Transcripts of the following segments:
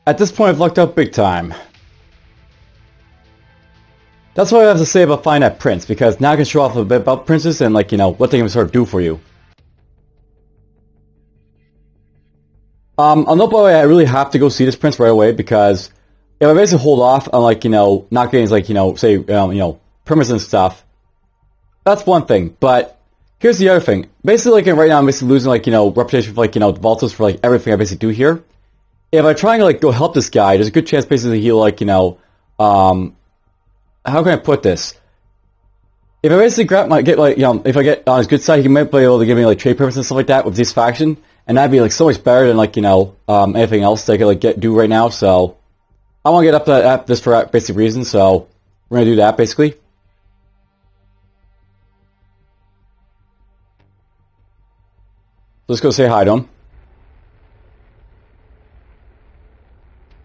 At this point, I've lucked out big time. That's what I have to say about finding that prince, because now I can show off a bit about princes and, like, you know, what they can sort of do for you. I'll note, by the way, I really have to go see this prince right away, because if I basically hold off on, like, you know, not getting, like, you know, say, you know, permits and stuff, that's one thing. But here's the other thing. Basically, like, right now, I'm basically losing, like, you know, reputation for, like, you know, Vaultos for, like, everything I basically do here. If I try and, like, go help this guy, there's a good chance, basically, he'll, like, you know, how can I put this? If I basically get, like, you know, if I get on his good side, he might be able to give me, like, trade permits and stuff like that with this faction, and that'd be, like, so much better than, like, you know, anything else that I could, like, do right now, so I want to get up to this for that basic reason, so we're going to do that, basically. Let's go say hi to him.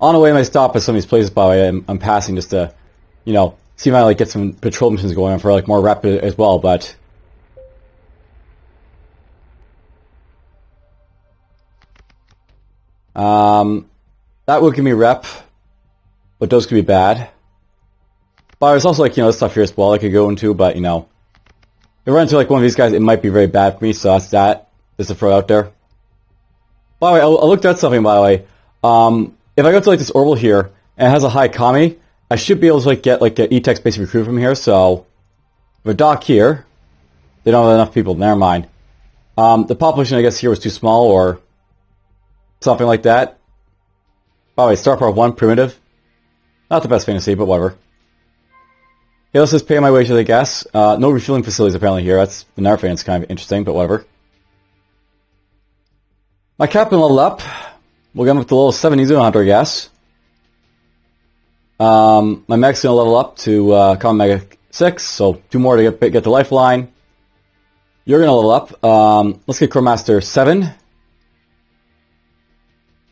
On the way, I might stop at some of these places, by the way, I'm passing just to, you know, see if I, like, get some patrol missions going on for, like, more rapid as well, but that would give me rep, but those could be bad. But there's also, like, you know, this stuff here as well I could go into, but, you know, if I run into, like, one of these guys, it might be very bad for me, so that's that. Just to throw out there. By the way, I looked at something, by the way. If I go to, like, this orbital here, and it has a high Kami, I should be able to, like, get, like, an E-Tex basic recruit from here, so if I dock here, they don't have enough people, never mind. The population, I guess, here was too small, or something like that. By the way, star power 1, primitive. Not the best thing to see, but whatever. Okay, let's just pay my wages, I guess. No refueling facilities, apparently, here. That's another thing that's kind of interesting, but whatever. My captain leveled up. We'll get him up to level 70 Xeno Hunter, I guess. My mech's gonna level up to Common Mega 6, so 2 more to get the lifeline. You're gonna level up. Let's get Crewmaster 7.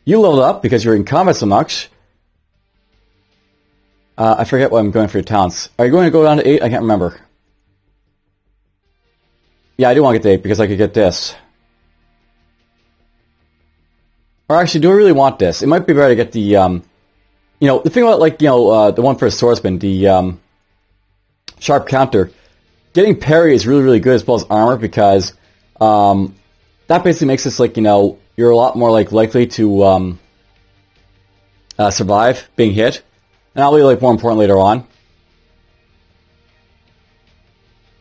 You leveled up because you're in combat so much. I forget what I'm going for your talents. Are you going to go down to 8? I can't remember. Yeah, I do want to get to 8 because I could get this. Or actually, do I really want this? It might be better to get the, you know, the thing about, like, you know, the one for a swordsman, the sharp counter. Getting parry is really, really good as well as armor because that basically makes this, like, you know, you're a lot more, like, likely to survive being hit. And that'll be, like, more important later on.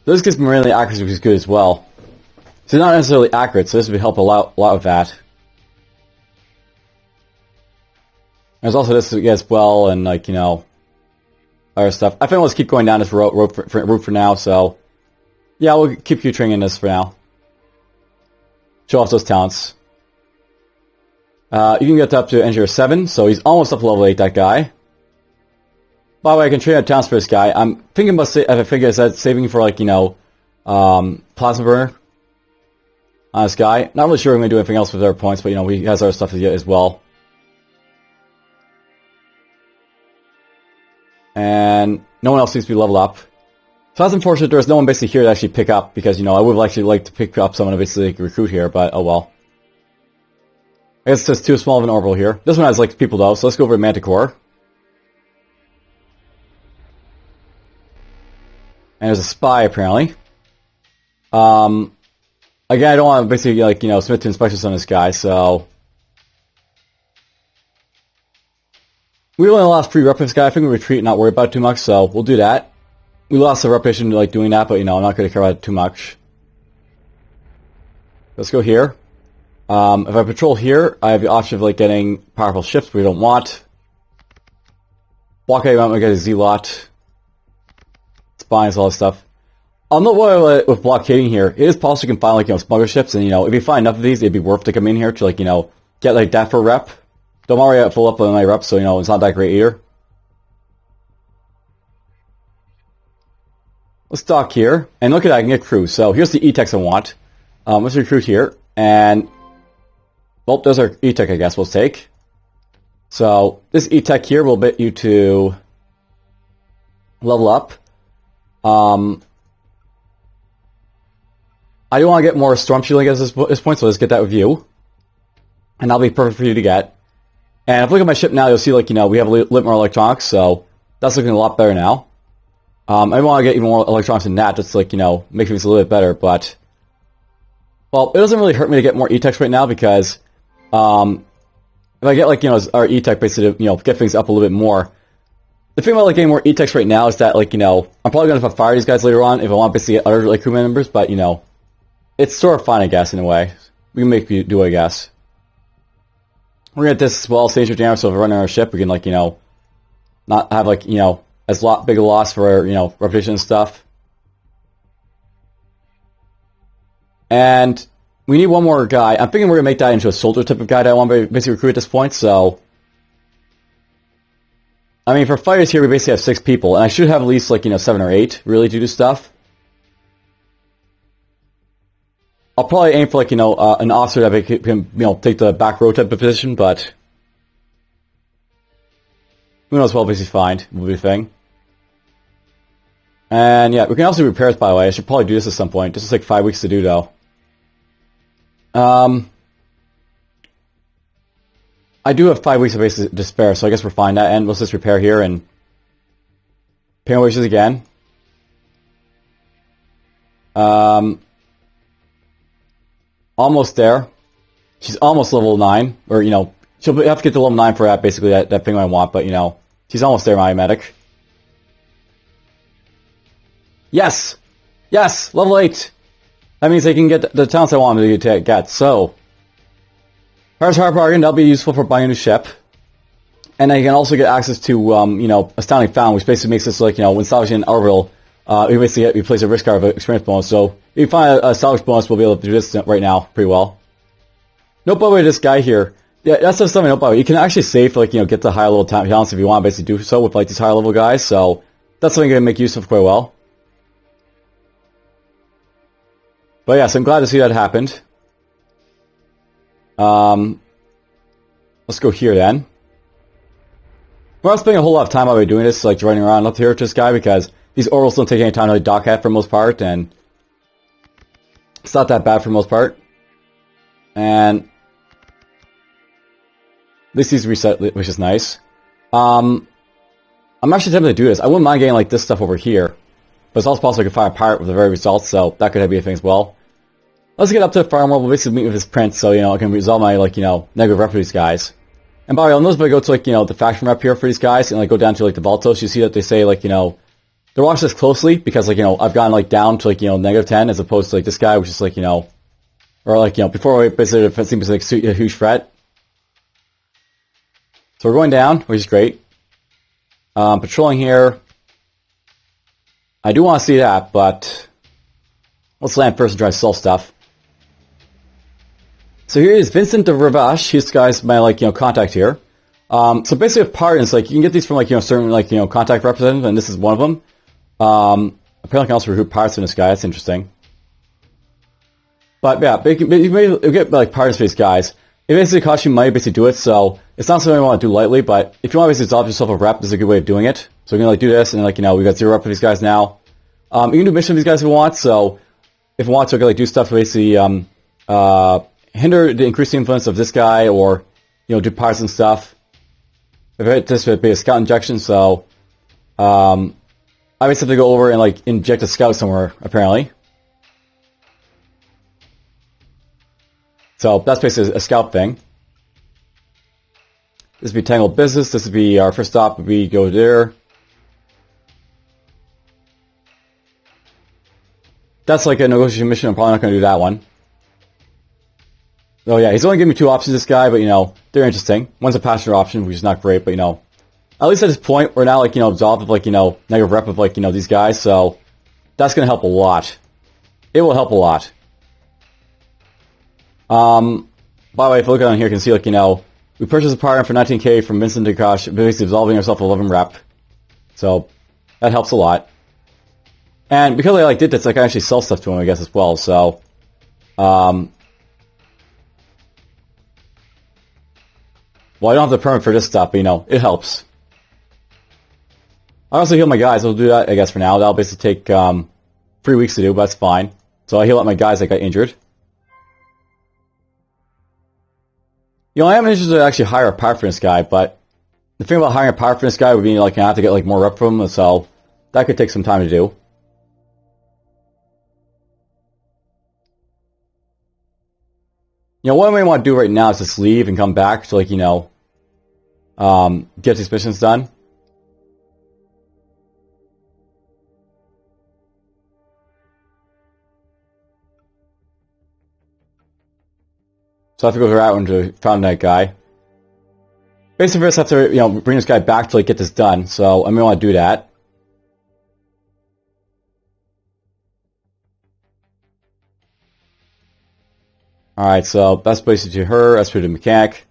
This gives me really accuracy, which is good as well. So it's not necessarily accurate, so this would help a lot with that. There's also this as well, and, like, you know, other stuff. I think let's keep going down this route for now, so yeah, we'll keep you training this for now. Show off those talents. You can get up to Engineer 7, so he's almost up to level 8, that guy. By the way, I can train out talents for this guy. I'm thinking about, saving for, like, you know, Plasma Burner on this guy. Not really sure I'm going to do anything else with other points, but, you know, he has other stuff to get as well. And no one else seems to be leveled up. So that's unfortunate there's no one basically here to actually pick up, because, you know, I would have actually liked to pick up someone to basically recruit here, but oh well. I guess it's just too small of an orbital here. This one has, like, people though, so let's go over to Manticore. And there's a spy, apparently. Again, I don't want to basically, like, you know, submit to inspections on this guy, so we only lost 3 rep this guy. I think we retreat and not worry about it too much, so we'll do that. We lost the reputation to, like, doing that, but, you know, I'm not going to care about it too much. Let's go here. If I patrol here, I have the option of, like, getting powerful ships we don't want. Blockade, I'm going to get a Z-Lot. Spines, all this stuff. I'll note what with blockading here, it is possible you can find, like, you know, smuggler ships, and, you know, if you find enough of these, it'd be worth to come in here to, like, you know, get, like, that for rep. Don't worry, I full up on my rep, so, you know, it's not that great either. Let's dock here, and look at that, I can get crew. So here's the E-Tex I want. Let's recruit here, and well, there's our E-Tech, I guess we'll take. So this E-Tech here will bet you to level up. I do want to get more storm shielding at this point, so let's get that with you. And that'll be perfect for you to get. And if you look at my ship now, you'll see, like, you know, we have a little more electronics, so that's looking a lot better now. I want to get even more electronics than that, just to, like, you know, make things a little bit better, but... Well, it doesn't really hurt me to get more E-Techs right now, because... if I get, like, you know, our E-Tech basically to, you know, get things up a little bit more... The thing about, like, getting more E-Techs right now is that, like, you know, I'm probably going to fire these guys later on if I want to basically get other, like, crew members, but, you know... It's sort of fun, I guess, in a way. We can make you do, I guess. We're going to get this as well, stage damage, so if we're running our ship, we can, like, you know... Not have, like, you know... As big a loss for, you know, reputation and stuff. And we need one more guy. I'm thinking we're going to make that into a soldier type of guy that I want to basically recruit at this point, so... I mean, for fighters here, we basically have 6 people, and I should have at least, like, you know, 7 or 8, really, to do stuff. I'll probably aim for, like, you know, an officer that can, you know, take the back row type of position, but... Who knows what we'll basically find, will be a thing. And yeah, we can also do repairs, by the way. I should probably do this at some point. This is like 5 weeks to do, though. I do have 5 weeks of basic despair, so I guess we're fine that end. Let's just repair here and pay my wages again. Almost there. She's almost level 9, or, you know, she'll have to get to level 9 for that, basically, that thing I want, but, you know, she's almost there, my medic. Yes! Yes! Level 8! That means they can get the talents I want them to get, so... Here's Hard Bargain, that'll be useful for buying a new ship. And then you can also get access to, you know, Astounding Found, which basically makes this like, you know, when salvaging an orbital, we basically replace a risk card of an experience bonus, so if you find a salvage bonus, we'll be able to do this right now pretty well. Note, by the way, this guy here, yeah, that's just something, note, by the way, you can actually save, like, you know, get the higher level talents if you want to basically do so with, like, these higher level guys, so that's something you're going to make use of quite well. But yeah, so I'm glad to see that happened. Let's go here then. We're not spending a whole lot of time while we're doing this, like running around up here with this guy, because these orbitals don't take any time to like, dock at for the most part, and it's not that bad for the most part. And at least he's reset, which is nice. I'm actually tempted to do this. I wouldn't mind getting like this stuff over here. But it's also possible I could find a pirate with the very results, so that could be a thing as well. Let's get up to the farm world. We'll basically meet with this prince, so, you know, I can resolve my, like, you know, negative rep for these guys. And by the way, I'll notice if I go to, like, you know, the faction rep here for these guys, and, like, go down to, like, the Baltos, you see that they say, like, you know, they're watching this closely, because, like, you know, I've gone, like, down to, like, you know, negative 10, as opposed to, like, this guy, which is, like, you know, or, like, you know, before it basically seems like a huge threat. So we're going down, which is great. Patrolling here. I do want to see that, but let's land first and try to sell stuff. So here is Vincent de Ravache. This guy's my, like, you know, contact here. So basically with pardons, like, you can get these from, like, you know, certain, like, you know, contact representatives, and this is one of them. Apparently I can also recruit pirates from this guy. That's interesting. But yeah, you may get, like, pardons for these guys. It basically costs you money to basically do it, so it's not something you want to do lightly, but if you want to basically dissolve yourself a rep, this is a good way of doing it. So we're going to, like, do this, and, like, you know, we got 0 rep for these guys now. You can do missions for these guys if you want, so if you want to, like, do stuff to basically, hinder the increased influence of this guy, or, you know, do pirates and stuff. If this would be a scout injection, so, I basically go over and, like, inject a scout somewhere, apparently. So that's basically a scout thing. This would be Tangled Business. This would be our first stop. We go there. That's like a negotiation mission. I'm probably not going to do that one. Oh yeah, he's only giving me 2 options, this guy, but, you know, they're interesting. One's a passenger option, which is not great, but, you know, at least at this point, we're now, like, you know, absolved of, like, you know, negative rep of, like, you know, these guys, so that's going to help a lot. It will help a lot. By the way, if you look down here, you can see, like, you know, we purchased a partner for 19k from Vincent de Ravache, basically absolving ourselves of 11 rep. So, that helps a lot. And because I, like, did this, I can actually sell stuff to him, I guess, as well, so, well, I don't have the permit for this stuff, but, you know, it helps. I also heal my guys. I'll do that, I guess, for now. That'll basically take 3 weeks to do, but that's fine. So I heal up my guys that got injured. You know, I am interested to actually hire a power for this guy, but the thing about hiring a power for this guy would be, like, I have to get, like, more rep from him, so that could take some time to do. You know, what I may want to do right now is just leave and come back to, like, you know, get these missions done. So I have to go around to found that guy. Basically, I just have to, you know, bring this guy back to, like, get this done. So I may want to do that. Alright, so that's basically to her, that's for the mechanic.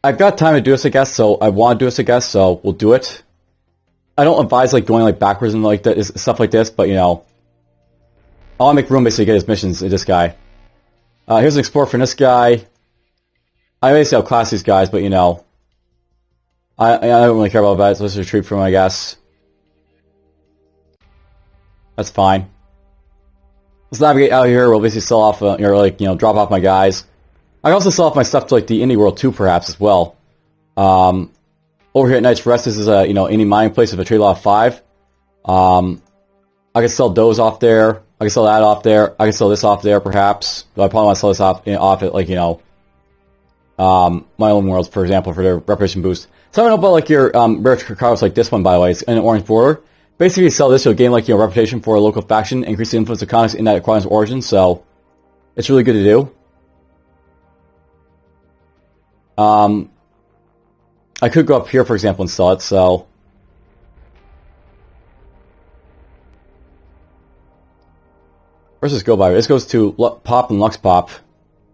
I've got time to do this, I guess, so I want to do this, I guess, so we'll do it. I don't advise, like, going, like, backwards and, like, that, stuff like this, but, you know, I want to make room, basically, to get his missions to this guy. Here's an explorer from this guy. I basically outclass these guys, but, you know, I don't really care about that, so let's retreat from him, I guess. That's fine. Let's navigate out here, we'll basically sell off, or, like, you know, drop off my guys. I can also sell off my stuff to, like, the indie world too, perhaps, as well. Over here at Night's Rest, this is a, you know, indie mining place with a trade lot of 5. I can sell those off there. I can sell that off there. I can sell this off there, perhaps. But I probably want to sell this off, you know, off at, like, you know, my own worlds, for example, for their reputation boost. So I don't know about, like, your rare cards like this one, by the way. It's in an orange border. Basically, you sell this, you'll gain, like, you know, reputation for a local faction, increase the influence of economics in that acquirement's origin, so it's really good to do. I could go up here, for example, and sell it, so... Where's this go by? This goes to Pop and Lux Pop.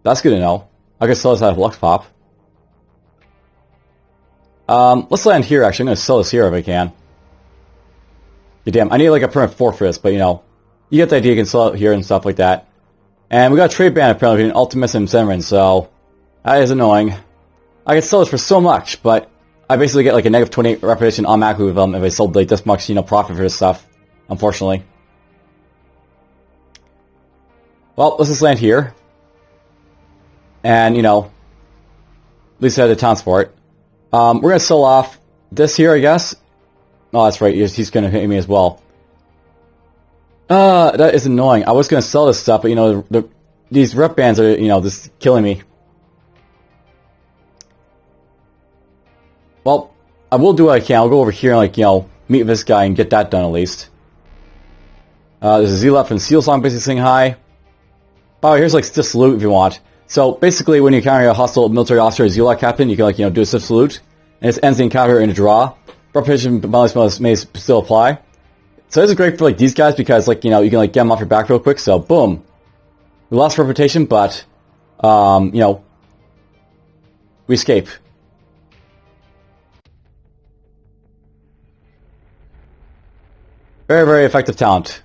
That's good to know. I can sell this out of Lux Pop. Let's land here, actually. I'm going to sell this here if I can. Yeah, damn, I need, like, a permanent 4 for this, but, you know, you get the idea, you can sell it here and stuff like that. And we got a trade ban, apparently, between Ultimus and Zenrin, so that is annoying. I could sell this for so much, but I basically get, like, a negative 28 reputation automatically with them if I sold, like, this much, you know, profit for this stuff, unfortunately. Well, let's just land here. And, you know, at least I had the towns for it. We're going to sell off this here, I guess. Oh, that's right, he's going to hit me as well. That is annoying. I was going to sell this stuff, but, you know, these rep bands are, you know, just killing me. Well, I will do what I can. I'll go over here and, like, you know, meet with this guy and get that done at least. There's a Zealot from Seal Song basically saying hi. Oh, here's, like, stiff salute if you want. So, basically, when you encounter a hostile military officer or Zealot captain, you can, like, you know, do a stiff salute. And it ends the encounter in a draw. Reputation bonus may still apply. So this is great for, like, these guys because, like, you know, you can, like, get them off your back real quick. So, boom. We lost reputation, but, you know, we escape. Very, very effective talent.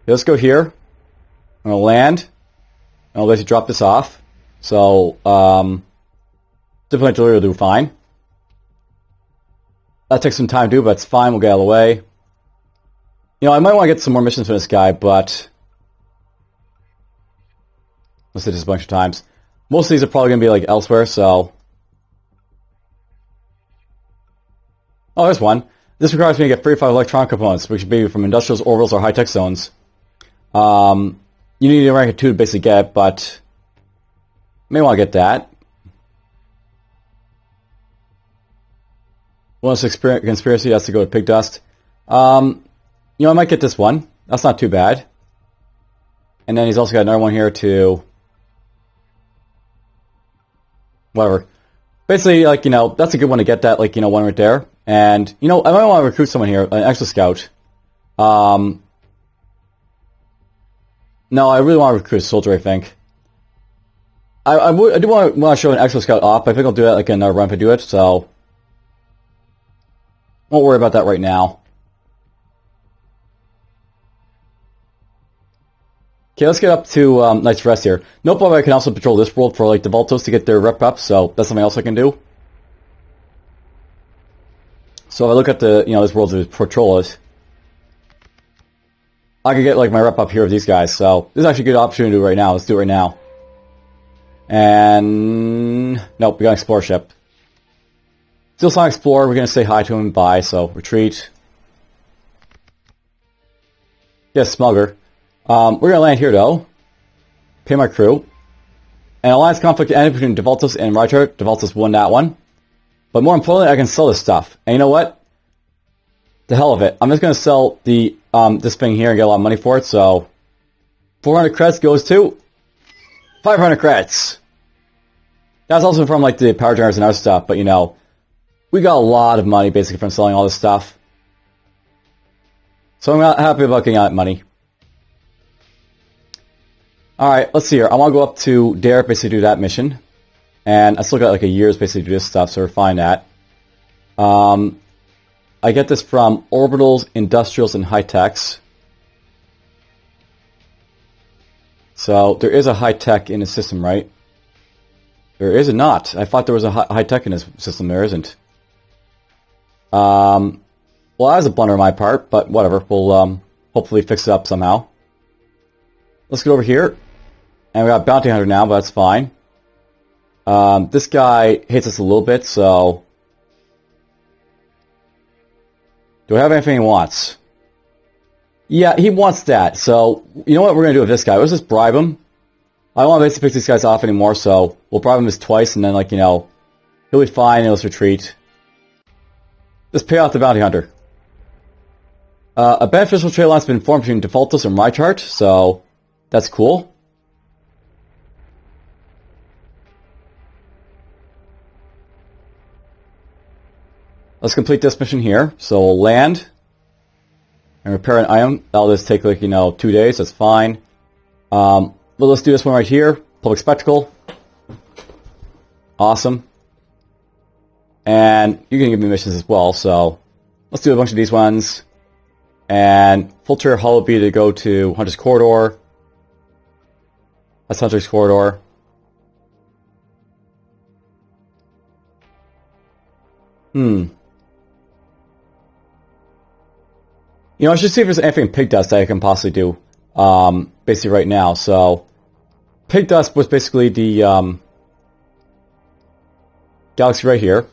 Let's go here. I'm going to land. And I'll basically drop this off. So, diplomatic will do fine. That takes some time to do, but it's fine. We'll get out of the way. You know, I might want to get some more missions from this guy, but... Let's hit this a bunch of times. Most of these are probably going to be, like, elsewhere, so... Oh, there's one. This requires me to get 35 electronic components, which should be from industrials, orbitals, or high-tech zones. You need a rank of 2 to basically get it, but... May want to get that. Bonus conspiracy has to go with pig dust. You know, I might get this one. That's not too bad. And then he's also got another one here to... Whatever. Basically, like, you know, that's a good one to get that, like, you know, one right there. And, you know, I might want to recruit someone here, an extra scout. No, I really want to recruit a soldier, I think. I do want to show an extra scout off, but I think I'll do that, like, in another run if I do it, so... Won't worry about that right now. Okay, let's get up to Night's Rest here. Nope, I can also patrol this world for, like, the Voltos to get their rep up, so that's something else I can do. So if I look at the, you know, this world to patrol it. I could get like my rep up here with these guys. So this is actually a good opportunity to do right now. Let's do it right now. And nope, we got an Explorer ship. Still saw Explorer. We're gonna say hi to him and bye. So retreat. Yes, smuggler. We're gonna land here though. Pay my crew. An alliance conflict ended between Detours and Rychart. Detours won that one. But more importantly, I can sell this stuff. And you know what? The hell of it. I'm just gonna sell the this thing here and get a lot of money for it. So 400 credits goes to 500 credits. That's also from like the power generators and other stuff. But you know, we got a lot of money basically from selling all this stuff. So I'm not happy about getting that money. Alright, let's see here. I want to go up to Dare, basically do that mission. And I still got like a year's basically to do this stuff, so we're fine that. I get this from Orbitals, Industrials, and High-Techs. So there is a high-tech in the system, right? There is not. I thought there was a high-tech in this system. There isn't. Well, that was a blunder on my part, but whatever. We'll hopefully fix it up somehow. Let's get over here. And we got Bounty Hunter now, but that's fine. This guy hates us a little bit, so... Do I have anything he wants? Yeah, he wants that. So, you know what we're going to do with this guy? Let's just bribe him. I don't want to basically pick these guys off anymore, so we'll bribe him this twice, and then, like, you know, he'll be fine, and let's retreat. Just pay off the Bounty Hunter. A beneficial trade line has been formed between Detours and Rychart, so that's cool. Let's complete this mission here. So we'll land and repair an item. That'll just take like, you know, 2 days. That's fine. Well, let's do this one right here. Public Spectacle. Awesome. And you can give me missions as well. So let's do a bunch of these ones. And filter Hollow B to go to Hunter's Corridor. That's Hunter's Corridor. You know, I should see if there's anything in Pig Dust that I can possibly do, basically right now. So, Pig Dust was basically the, galaxy right here.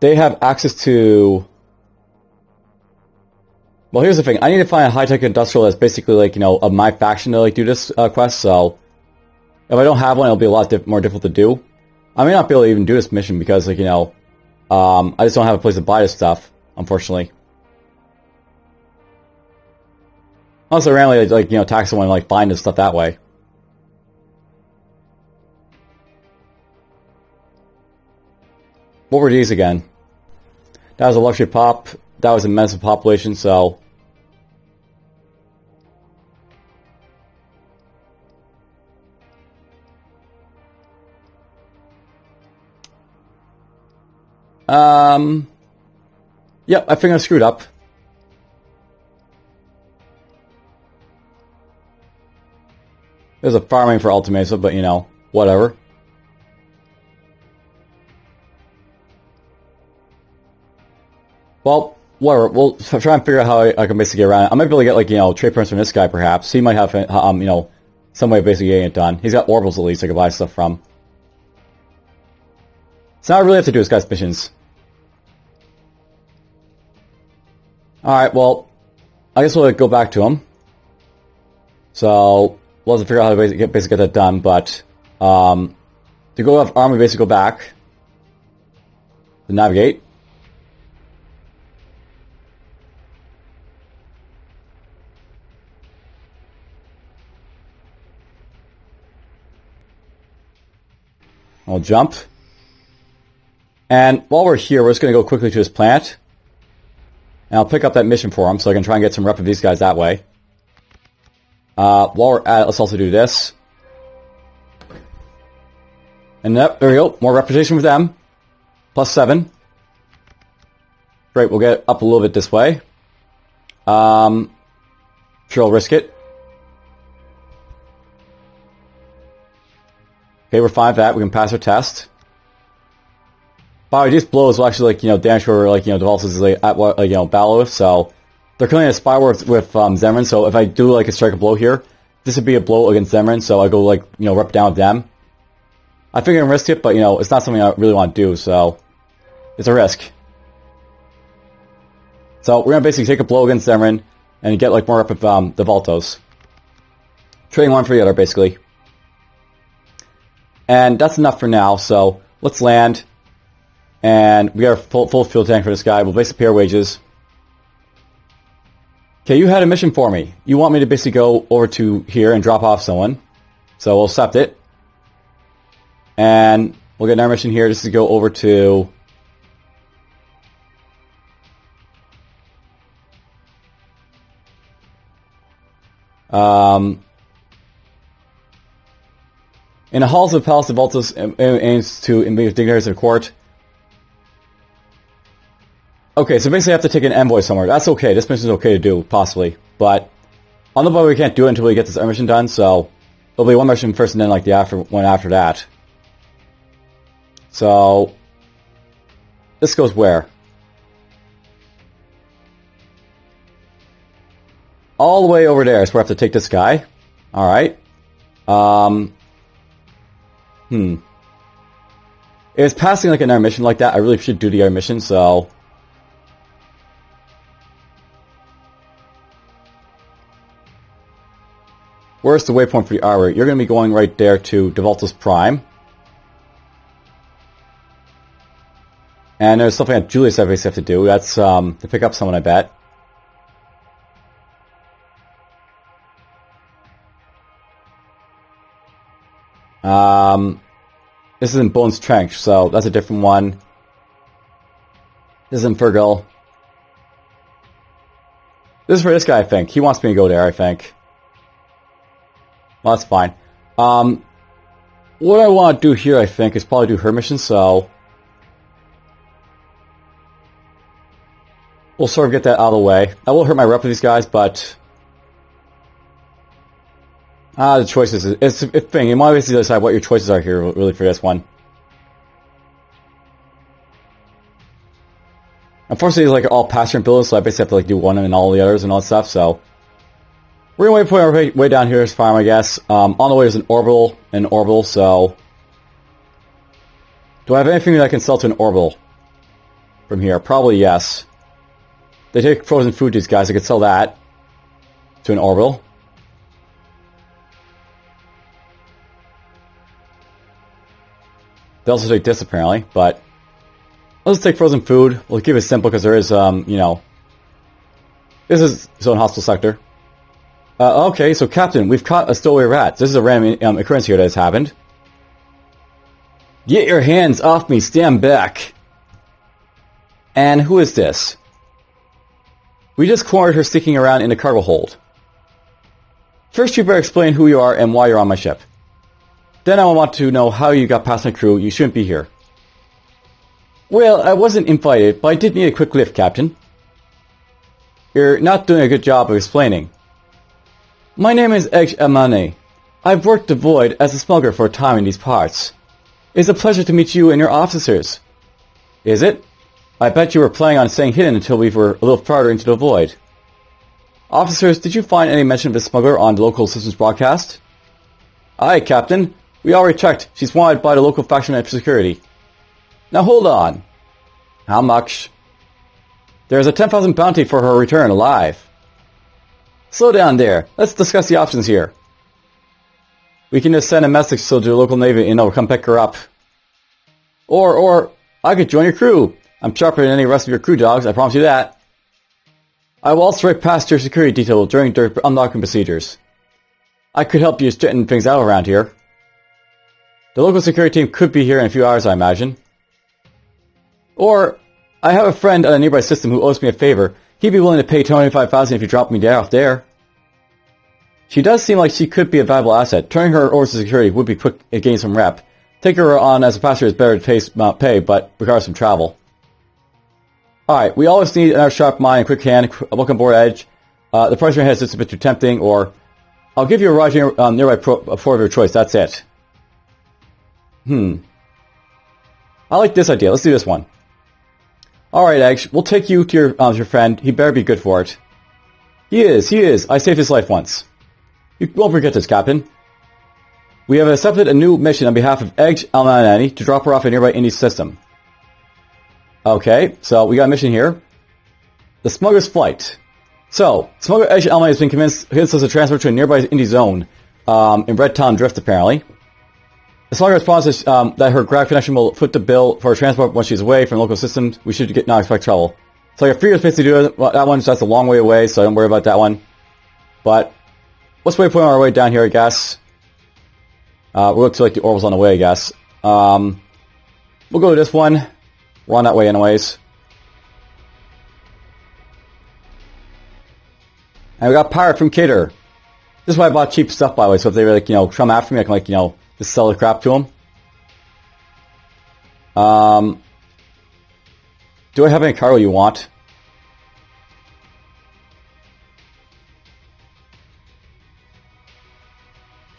They have access to... Well, here's the thing. I need to find a high-tech industrial that's basically, like, you know, of my faction to, like, do this, quest, so... If I don't have one, it'll be a lot more difficult to do. I may not be able to even do this mission because, like, you know, I just don't have a place to buy this stuff, unfortunately. Unless I randomly, like, you know, tax someone and, like, buying this stuff that way. What were these again? That was a luxury pop. That was a massive population, so... Yep, I think I screwed up. There's a farming for Ultimesa, but you know, whatever. Well, whatever. We'll try and figure out how I can basically get around it. I might be able to get, like, you know, trade prints from this guy, perhaps. He might have, you know, some way of basically getting it done. He's got orbitals, at least, I can buy stuff from. So now I really have to do this guy's missions. Alright, well, I guess we'll go back to him. So, we'll have to figure out how to basically get that done, but, to go off army, basically go back. To navigate. I'll jump. And while we're here, we're just going to go quickly to his plant. And I'll pick up that mission for him, so I can try and get some rep of these guys that way. While we're at it, let's also do this. And yep, there we go. More reputation with them. +7. Great, we'll get up a little bit this way. Sure, I'll risk it. Okay, we're fine with that. We can pass our test. By the way, these blows will actually, like, you know, damage whoever, like, you know, Detours is, like, at what, like, you know, battle with, so They're killing a spy with Zemran, so if I do like a strike a blow here, this would be a blow against Zemran, so I go like, you know, rep down with them. I figure I can risk it, but you know, it's not something I really want to do, so it's a risk. So we're gonna basically take a blow against Zemran and get like more rep with the Voltos. Trading one for the other, basically. And that's enough for now, so let's land. And we got a full fuel tank for this guy. We'll basically pay our wages. Okay, you had a mission for me. You want me to basically go over to here and drop off someone. So we'll accept it. And we'll get another mission here just to go over to... in the halls of the Palace of Voltos aims to invade dignitaries of the court. Okay, so basically I have to take an envoy somewhere. That's okay. This mission is okay to do, possibly. But on the boat we can't do it until we get this mission done, so there'll be one mission first and then like the one after that. So this goes where? All the way over there is where I have to take this guy. Alright. If it's passing like another mission like that, I really should do the other mission, so... Where's the waypoint for the armor? You're going to be going right there to Devoltus Prime. And there's something that Julius I basically have to do. That's to pick up someone, I bet. This isn't Bones Trench, so that's a different one. This isn't Fergal. This is for this guy, I think. He wants me to go there, I think. Well, that's fine. What I want to do here, I think, is probably do her mission, so... We'll sort of get that out of the way. I will hurt my rep with these guys, but... the choices. It's a thing. You might basically decide what your choices are here, really, for this one. Unfortunately, it's like all pasture and builds, so I basically have to like do one and all the others and all that stuff, so... We're going to put our way down here as farm, I guess. On the way is an orbital, so... Do I have anything that I can sell to an orbital? From here? Probably yes. They take frozen food, these guys. I could sell that to an orbital. They also take this, apparently, but... Let's take frozen food. We'll keep it simple, because there is, you know... This is zone hostile sector. Okay, so Captain, we've caught a stowaway rat. This is a random occurrence here that has happened. Get your hands off me, stand back. And who is this? We just cornered her sticking around in the cargo hold. First you better explain who you are and why you're on my ship. Then I want to know how you got past my crew. You shouldn't be here. Well, I wasn't invited, but I did need a quick lift, Captain. You're not doing a good job of explaining. My name is Erik Faen. I've worked the Void as a smuggler for a time in these parts. It's a pleasure to meet you and your officers. Is it? I bet you were planning on staying hidden until we were a little farther into the Void. Officers, did you find any mention of this smuggler on the local systems broadcast? Aye, Captain. We already checked. She's wanted by the local faction of security. Now hold on. How much? There's a 10,000 bounty for her return alive. Slow down there. Let's discuss the options here. We can just send a message to the local navy and they'll come pick her up. Or, I could join your crew. I'm sharper than any rest of your crew dogs, I promise you that. I will also right past your security detail during their unlocking procedures. I could help you straighten things out around here. The local security team could be here in a few hours, I imagine. Or, I have a friend on a nearby system who owes me a favor. He'd be willing to pay $25,000 if you drop me off there. She does seem like she could be a valuable asset. Turning her over to security would be quick at getting some rep. Take her on as a passenger is better to pay, but requires some travel. Alright, we always need another sharp mind and quick hand. Welcome aboard, Edge. The price range is just a bit too tempting, or... I'll give you a ride nearby port of your choice, that's it. I like this idea. Let's do this one. Alright, Edge. We'll take you to your friend. He better be good for it. He is. I saved his life once. You won't forget this, Captain. We have accepted a new mission on behalf of Edge Almanani to drop her off a nearby Indie system. Okay, so we got a mission here. The Smuggler's Flight. So, Smuggler Edge Almanani has been convinced us to transfer to a nearby Indie zone in Red Town Drift, apparently. The Smuggler has promised that her grab connection will foot the bill for her transport once she's away from local systems. We should not expect trouble. So I got 3 years basically to do that one, so that's a long way away, so don't worry about that one. But, let's waypoint our way down here, I guess. We'll look to like the orbals on the way, I guess. We'll go to this one. We're on that way anyways. And we got Pirate from Cater. This is why I bought cheap stuff, by the way, so if they like, come after me, I can like, just sell the crap to them. Do I have any cargo you want?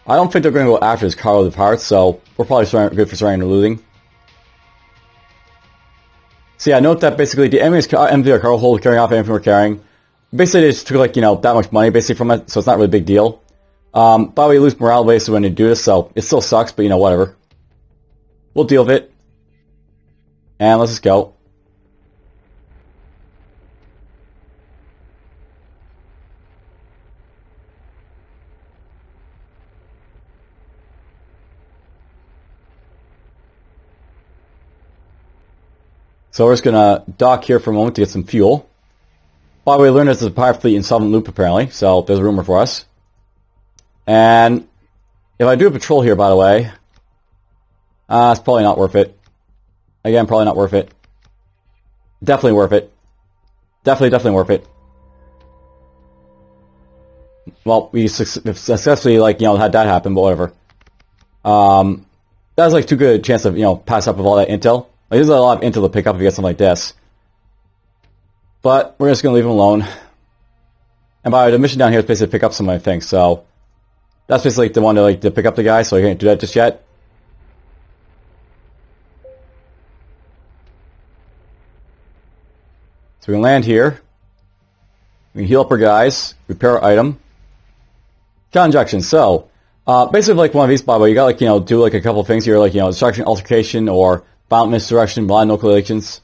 I don't think they're going to go after this cargo of the pirates, so we're probably good for surrendering and looting. So yeah, note that basically the enemies empty their cargo hold, carrying off anything we're carrying. Basically they just took like, that much money basically from it, so it's not really a big deal. By the way, you lose morale basically when you do this, so it still sucks, but whatever. We'll deal with it. And let's just go. So we're just gonna dock here for a moment to get some fuel. By the way, we learned there's a pirate fleet in Southern Loop apparently, so there's a rumor for us. And if I do a patrol here, by the way, it's probably not worth it. Again, probably not worth it. Definitely worth it. Definitely worth it. Well, we successfully, had that happen, but whatever. That was, too good a chance to, pass up with all that intel. There's a lot of intel to pick up if you get something like this. But we're just going to leave them alone. And by the way, the mission down here is basically to pick up some of my things, so... That's basically the one to pick up the guy, so I can't do that just yet. So we can land here. We can heal up our guys, repair our item. Conjunction. So, basically one of these, by the way, you got do a couple of things here, destruction, altercation, or violent misdirection, blind calculations.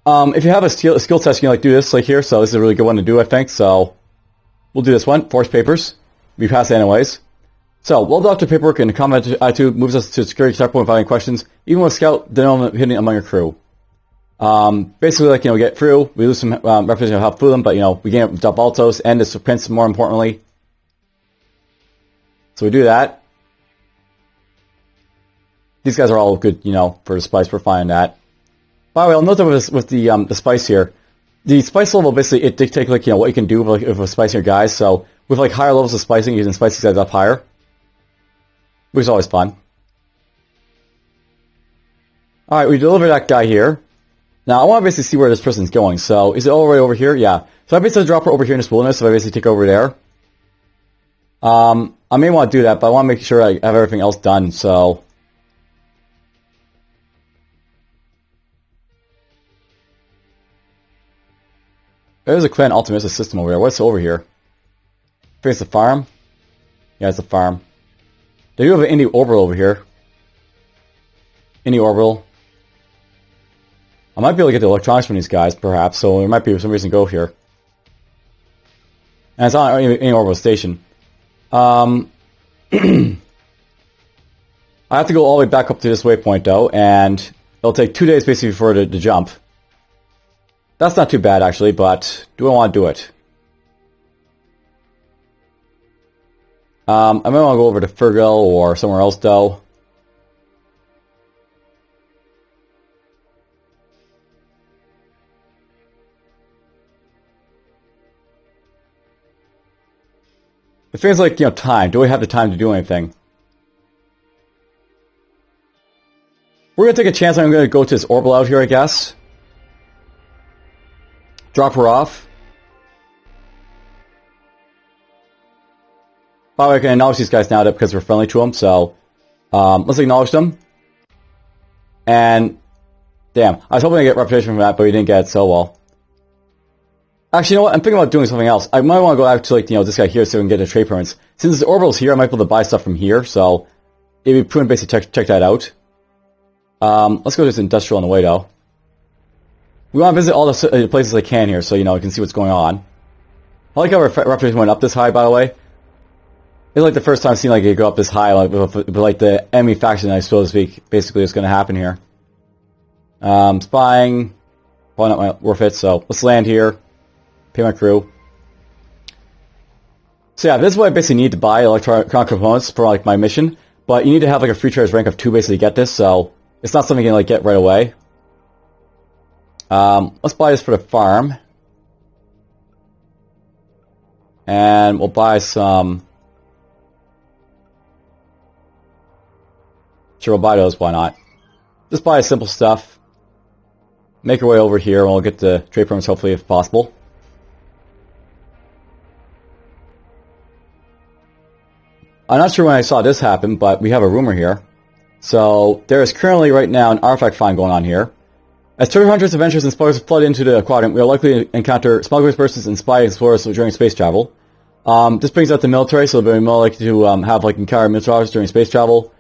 If you have a skill test, you can do this here, so this is a really good one to do, I think, so we'll do this one. Force papers. We pass it anyways. So, well-doctored paperwork and combat attitude moves us to security checkpoint without any questions, even with scout denouement hidden among your crew. Basically, get through, we lose some reputation of help through them, but, we gain Dabaltos and the Prince, more importantly. So we do that. These guys are all good, for the spice, we're finding that. By the way, I'll note that with the spice here, the spice level, basically, it dictates, what you can do with a spice your guys, so with higher levels of spicing, you can spice these guys up higher, which is always fun. Alright, we deliver that guy here. Now, I want to basically see where this person's going, so is it all the way over here? Yeah. So I basically drop her over here in this wilderness, so I basically take over there. I may want to do that, but I want to make sure I have everything else done, so... There's a clan ultimate system over there. What's over here? I think it's a farm? Yeah, it's a farm. They do have an Indie Orbital over here. Indie Orbital. I might be able to get the electronics from these guys, perhaps, so there might be some reason to go here. And it's not any orbital station. I have to go all the way back up to this waypoint, though, and it'll take 2 days basically for it to jump. That's not too bad, actually, but do I want to do it? I might want to go over to Fergal or somewhere else, though. It feels like, time. Do we have the time to do anything? We're going to take a chance. I'm going to go to this orbital out here, I guess. Drop her off. By the way, I can acknowledge these guys now because we're friendly to them, so let's acknowledge them. And, damn, I was hoping to get reputation from that, but we didn't get it so well. Actually, you know what? I'm thinking about doing something else. I might want to go out to, like, you know, this guy here so we can get the trade permits. Since the orbital's here, I might be able to buy stuff from here, so it'd be prudent basically check that out. Let's go to this industrial on the way, though. We want to visit all the places I can here, so, you know, we can see what's going on. I like how our reputation went up this high, by the way. It's like the first time I've seen, like, it go up this high, like, with like, the enemy faction, I suppose, basically is going to happen here. Spying. Probably not worth it, so let's land here. Pay my crew. So yeah, this is what I basically need to buy electronic components for like my mission. But you need to have like a free traders rank of 2 basically to get this, so it's not something you can like get right away. Let's buy this for the farm. And we'll buy some... Sure, we'll buy those, why not? Just buy simple stuff. Make our way over here and we'll get the trade permits hopefully if possible. I'm not sure when I saw this happen, but we have a rumor here. So, there is currently right now an artifact find going on here. As treasure hunters, adventurers, and smugglers flood into the quadrant, we are likely to encounter smugglers, merchants, and spy explorers during space travel. This brings out the military, so they'll be more likely to have like encounter military officers during space travel.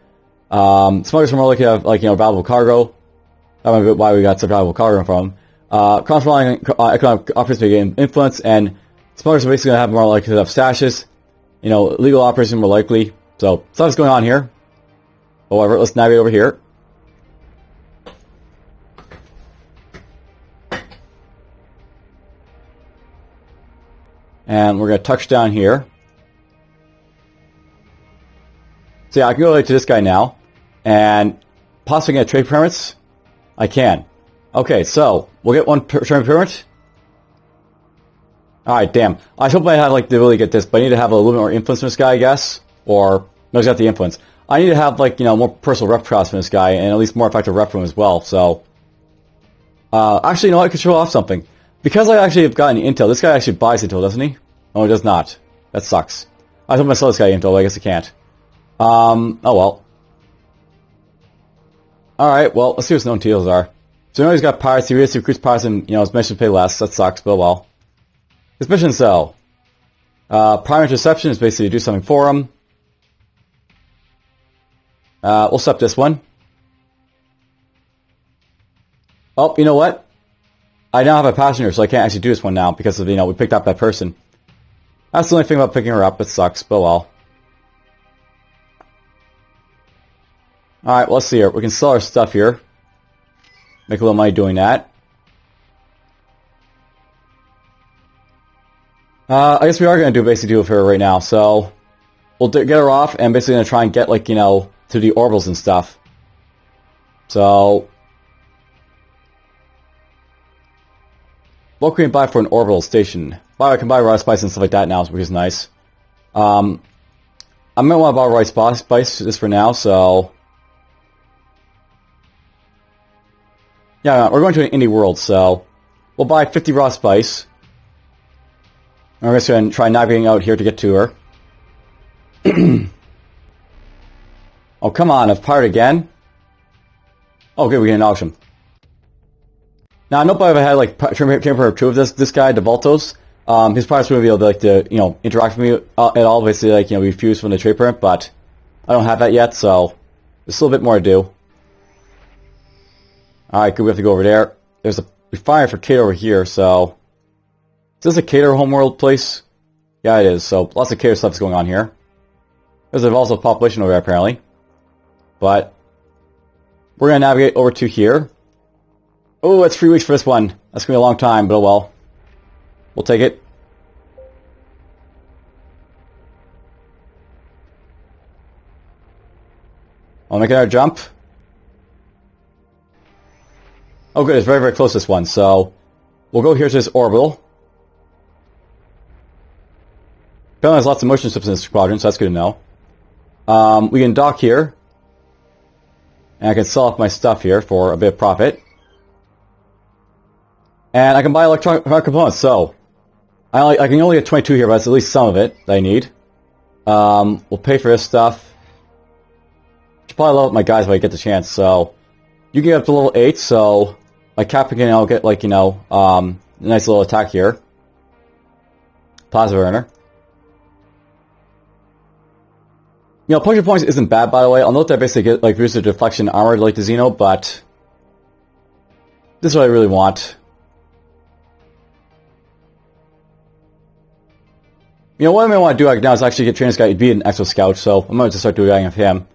Smugglers are more likely to have like, you know, valuable cargo. That might be why we got some valuable cargo from. Controlling economic operations to gain influence, and smugglers are basically going to have more likely to have stashes. You know, legal operation more likely. So, stuff's going on here. However, let's navigate over here. And we're going to touch down here. So yeah, I can go to this guy now. And possibly get trade permits. I can. Okay, so, we'll get one trade permit. Alright, damn. I hope I have like the ability to get this, but I need to have a little bit more influence in this guy, I guess. Or, no, he's got the influence. I need to have like, you know, more personal rep cross from this guy, and at least more effective rep from him as well, so... actually, you know what, I could show off something. Because I actually have gotten intel, this guy actually buys intel, doesn't he? No, he does not. That sucks. I hope I sell this guy intel, but I guess I can't. Oh well. Alright, well, let's see what his known deals are. So, you know he's got pirates, he really recruits pirates, and, you know, his mission pay less, that sucks, but well. His mission cell. Prime interception is basically to do something for him. We'll set this one. Oh, you know what? I now have a passenger, so I can't actually do this one now because of, you know, we picked up that person. That's the only thing about picking her up. It sucks, but well. Alright, well, let's see here. We can sell our stuff here. Make a little money doing that. I guess we are going to basically do it for her right now, so we'll get her off and basically going to try and get, like, you know, to the orbitals and stuff. So, what can we buy for an orbital station? Well, I can buy raw spice and stuff like that now, which is nice. I might want to buy raw spice just for now, so... Yeah, we're going to an indie world, so we'll buy 50 raw spice. And we're just going to try navigating out here to get to her. Oh, come on, a pirate again? Oh, good, we get an auction. Now, I know if I had, like, temporary two of this guy, DeValtos, his pirates wouldn't be able to, like, you know, interact with me at all, basically, like, you know, refuse from the trade permit, but I don't have that yet, so there's still a bit more to do. Alright, good, we have to go over there. There's a refinery for Cato over here, so... Is this a Cato homeworld place? Yeah, it is, so lots of Cato stuff is going on here. There's also a population over there, apparently. But... we're going to navigate over to here. Oh, it's 3 weeks for this one. That's going to be a long time, but oh well. We'll take it. I'll make another jump. Oh good, it's very, very close, this one, so... we'll go here to this orbital. Apparently there's lots of motion ships in this squadron, so that's good to know. We can dock here. And I can sell off my stuff here for a bit of profit. And I can buy electronic components, so... I can only get 22 here, but that's at least some of it that I need. We'll pay for this stuff. Should probably level up my guys when I get the chance, so... you can get up to level 8, so... my captain can, I'll get, like, you know, a nice little attack here. plasma burner. You know, puncture points isn't bad, by the way. I'll note that I basically get, like, reduces deflection armor like the Xeno, but this is what I really want. You know, what I may want to do right now is actually get train this guy to be an Exo Scout, so I'm going to start doing of him.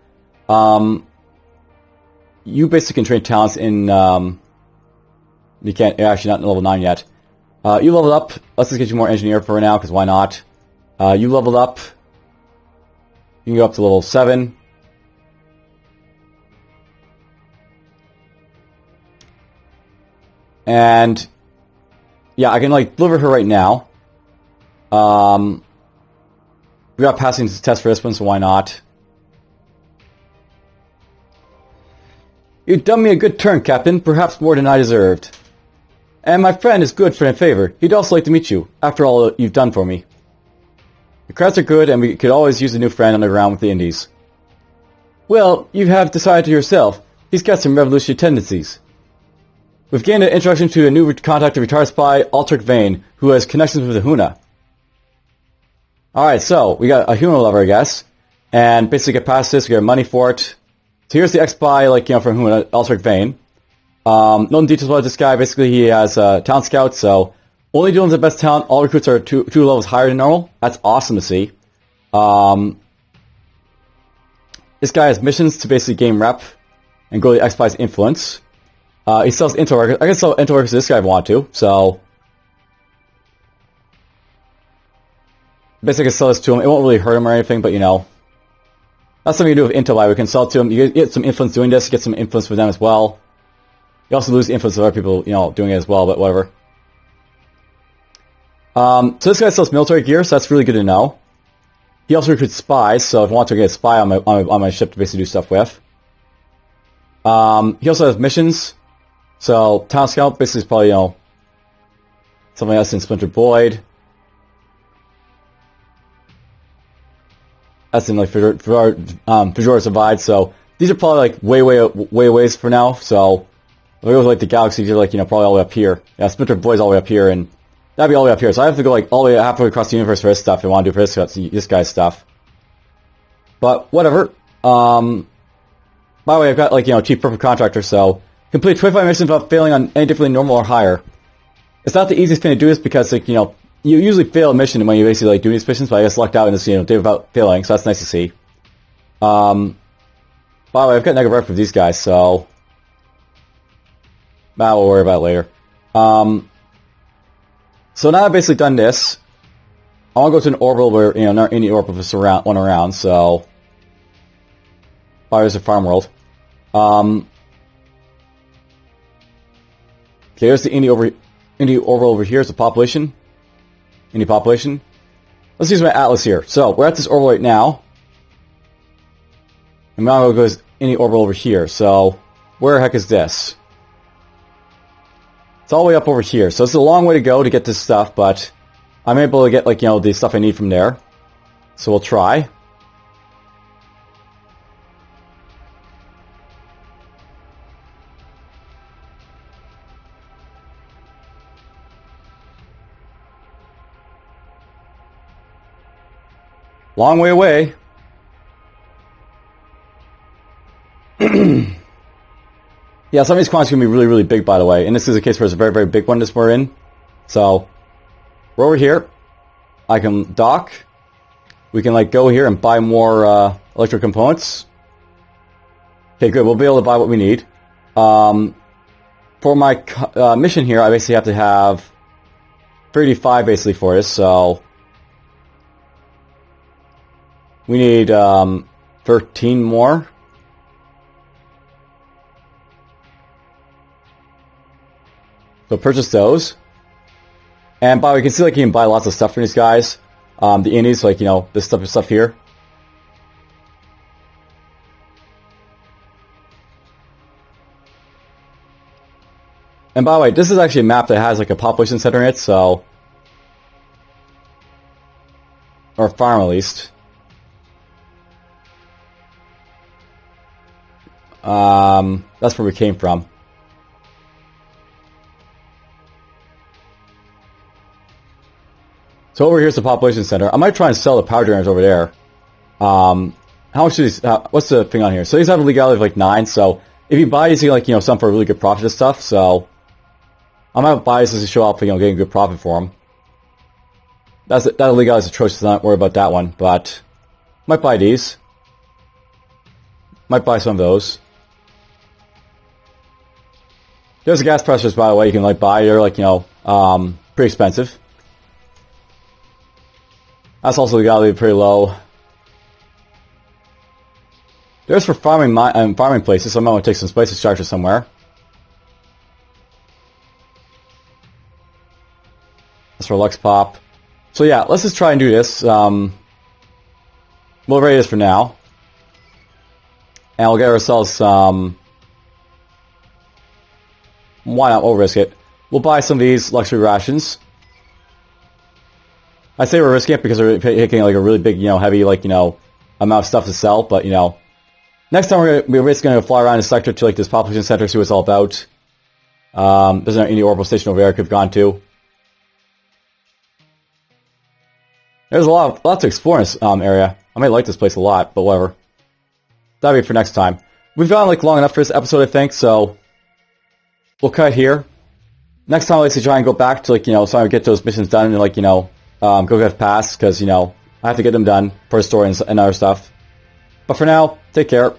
You basically can train talents in, you can't, actually not in level 9 yet. You leveled up, let's just get you more engineer for now, because why not? You leveled up, you can go up to level 7. And, yeah, I can, like, deliver her right now. We got passing the test for this one, so why not? You've done me a good turn, Captain, perhaps more than I deserved. And my friend is good for a favor. He'd also like to meet you, after all you've done for me. The crowds are good, and we could always use a new friend on the ground with the Indies. Well, you have decided to yourself. He's got some revolutionary tendencies. We've gained an introduction to a new contact of retired spy, Erik Faen, who has connections with the Huna. Alright, so, we got a Huna lover, I guess. And basically get past this, we get money for it. So here's the ex-spy, like, you know, from Huna, Erik Faen. No details about this guy. Basically, he has talent scout, so only dealing with the best talent. All recruits are two levels higher than normal. That's awesome to see. This guy has missions to basically gain rep and grow the ex-spy's influence. He sells intel records. I can sell intel records to this guy if I want to, so basically I can sell this to him. It won't really hurt him or anything, but you know, that's something you do with intel. We can sell it to him. You get some influence doing this. You get some influence with them as well. You also lose the influence of other people, you know, doing it as well, but whatever. So this guy sells military gear, so that's really good to know. He also recruits spies, so if I want to get a spy on my ship to basically do stuff with. He also has missions. So Town Scout basically is probably, you know, something else in Splinter Boyd. That's in like Pejora's Divide, so these are probably like way ways for now, so if I go with like the galaxies, you're like, you know, probably all the way up here. Yeah, Splinter Boyd's all the way up here, and that'd be all the way up here. So I have to go like all the way halfway across the universe for this stuff if I want to do for this guy's stuff. But whatever. By the way, I've got like, you know, Chief Perfect Contractor, so complete 25 missions without failing on any differently normal or higher. It's not the easiest thing to do this because, like, you know, you usually fail a mission when you basically like do these missions, but I guess lucked out in this, you know, day without failing, so that's nice to see. By the way, I've got negative rep for these guys, so we'll worry about it later. So now I've basically done this. I want to go to an orbital where, you know, not any orbital is one around, so there's a farm world. Okay, here's the Indy orbital over here. It's the population. Indy population. Let's use my atlas here. So we're at this orbital right now. And now goes Indy orbital over here. So where the heck is this? It's all the way up over here. So it's a long way to go to get this stuff, but I'm able to get, like, you know, the stuff I need from there. So we'll try. Long way away. Yeah, some of these quantities are going to be really big, by the way. And this is a case where it's a very big one this we're in. So, we're over here. I can dock. We can, like, go here and buy more electric components. Okay, good. We'll be able to buy what we need. For my mission here, I basically have to have 35 basically for this, so we need 13 more. So purchase those. And by the way, you can see like you can buy lots of stuff from these guys. The indies, like, you know, this stuff here. And by the way, this is actually a map that has like a population center in it, so, or a farm at least. That's where we came from. So over here's the population center. I might try and sell the power generators over there. How much do these... what's the thing on here? So these have a legality of like 9, so if you buy these, you get like, some for a really good profit and stuff, so... I might buy these to show off, getting a good profit for them. That legality is atrocious, so I'm not worried about that one, but... Might buy these. Might buy some of those. There's the gas pressures, by the way, you can like buy. They're like, pretty expensive. That's also legality pretty low. There's for farming farming places, so I might want to take some spice extractor somewhere. That's for Lux Pop. So yeah, let's just try and do this. We'll rate this for now. And we'll get ourselves some... Why not? We'll risk it. We'll buy some of these luxury rations. I say we're risking it because we're taking like a really big, heavy, amount of stuff to sell. But, next time we're just going to fly around the sector to like this population center, see what it's all about. There's any orbital station over there I could have gone to. There's lots to explore in this area. I might like this place a lot, but whatever. That'll be for next time. We've gone like long enough for this episode, I think, so we'll cut here. Next time, I'll like to try and go back to so I get those missions done and go get past because I have to get them done for a story and other stuff. But for now, take care.